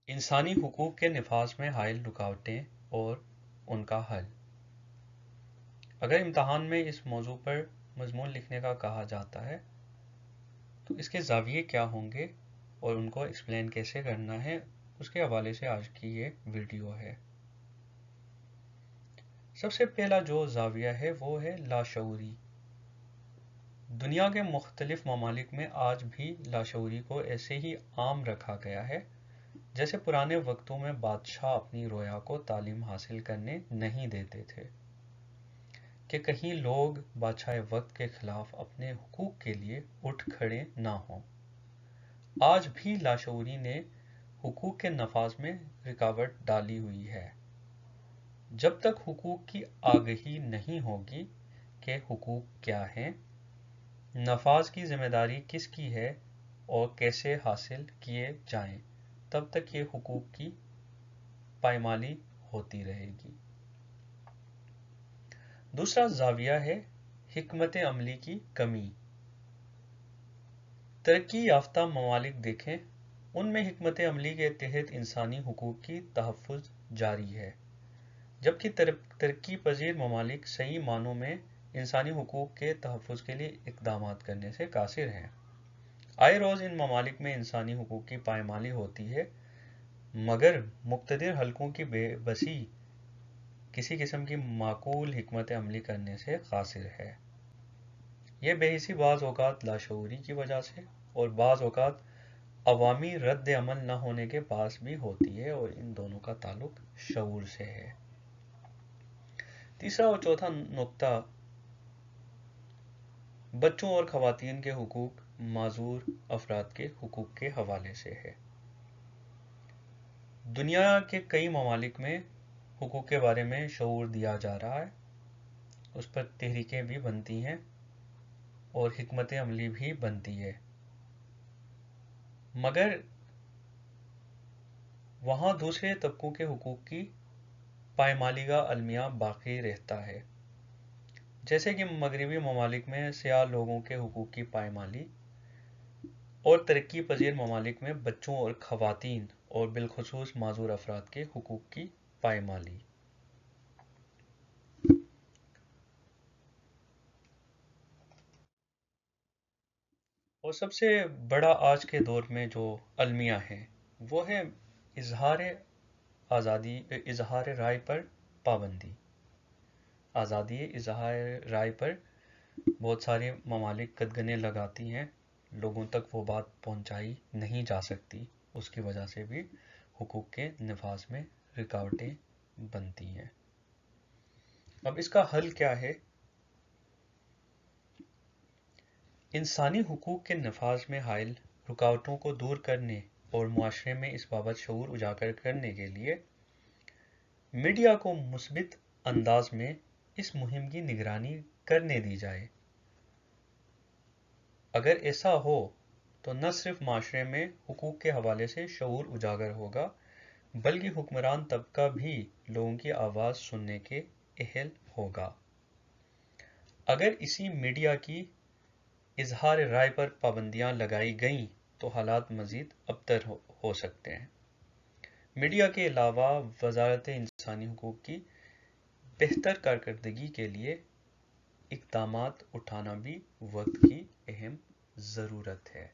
انسانی حقوق کے نفاذ میں حائل رکاوٹیں اور ان کا حل۔ اگر امتحان میں اس موضوع پر مضمون لکھنے کا کہا جاتا ہے تو اس کے زاویے کیا ہوں گے اور ان کو ایکسپلین کیسے کرنا ہے، اس کے حوالے سے آج کی یہ ویڈیو ہے۔ سب سے پہلا جو زاویہ ہے وہ ہے لاشعوری۔ دنیا کے مختلف ممالک میں آج بھی لاشعوری کو ایسے ہی عام رکھا گیا ہے جیسے پرانے وقتوں میں بادشاہ اپنی رعایا کو تعلیم حاصل کرنے نہیں دیتے تھے کہ کہیں لوگ بادشاہ وقت کے خلاف اپنے حقوق کے لیے اٹھ کھڑے نہ ہوں۔ آج بھی لاشعوری نے حقوق کے نفاذ میں رکاوٹ ڈالی ہوئی ہے۔ جب تک حقوق کی آگہی نہیں ہوگی کہ حقوق کیا ہیں، نفاذ کی ذمہ داری کس کی ہے اور کیسے حاصل کیے جائیں، تب تک یہ حقوق کی پائمالی ہوتی رہے گی۔ دوسرا زاویہ ہے حکمت عملی کی کمی۔ ترقی یافتہ ممالک دیکھیں، ان میں حکمت عملی کے تحت انسانی حقوق کی تحفظ جاری ہے، جبکہ ترقی پذیر ممالک صحیح معنوں میں انسانی حقوق کے تحفظ کے لیے اقدامات کرنے سے قاصر ہیں۔ آئے روز ان ممالک میں انسانی حقوق کی پائمالی ہوتی ہے، مگر مقتدر حلقوں کی بے بسی کسی قسم کی معقول حکمت عملی کرنے سے قاصر ہے۔ یہ بے حسی بعض اوقات لاشعوری کی وجہ سے اور بعض اوقات عوامی رد عمل نہ ہونے کے باعث بھی ہوتی ہے، اور ان دونوں کا تعلق شعور سے ہے۔ تیسرا اور چوتھا نقطہ بچوں اور خواتین کے حقوق معذور افراد کے حقوق کے حوالے سے ہے۔ دنیا کے کئی ممالک میں حقوق کے بارے میں شعور دیا جا رہا ہے، اس پر تحریکیں بھی بنتی ہیں اور حکمت عملی بھی بنتی ہے، مگر وہاں دوسرے طبقوں کے حقوق کی پائمالی کا المیہ باقی رہتا ہے، جیسے کہ مغربی ممالک میں سیاہ لوگوں کے حقوق کی پائمالی اور ترقی پذیر ممالک میں بچوں اور خواتین اور بالخصوص معذور افراد کے حقوق کی پائمالی۔ اور سب سے بڑا آج کے دور میں جو المیہ ہے وہ ہے اظہار رائے پر پابندی۔ آزادی اظہار رائے پر بہت سارے ممالک قدغنیں لگاتی ہیں، لوگوں تک وہ بات پہنچائی نہیں جا سکتی، اس کی وجہ سے بھی حقوق کے نفاذ میں رکاوٹیں بنتی ہیں۔ اب اس کا حل کیا ہے؟ انسانی حقوق کے نفاذ میں حائل رکاوٹوں کو دور کرنے اور معاشرے میں اس بابت شعور اجاگر کرنے کے لیے میڈیا کو مثبت انداز میں اس مہم کی نگرانی کرنے دی جائے۔ اگر ایسا ہو تو نہ صرف معاشرے میں حقوق کے حوالے سے شعور اجاگر ہوگا، بلکہ حکمران طبقہ بھی لوگوں کی آواز سننے کے اہل ہوگا۔ اگر اسی میڈیا کی اظہار رائے پر پابندیاں لگائی گئیں تو حالات مزید ابتر ہو سکتے ہیں۔ میڈیا کے علاوہ وزارت انسانی حقوق کی بہتر کارکردگی کے لیے اقدامات اٹھانا بھی وقت کی اہم ضرورت ہے۔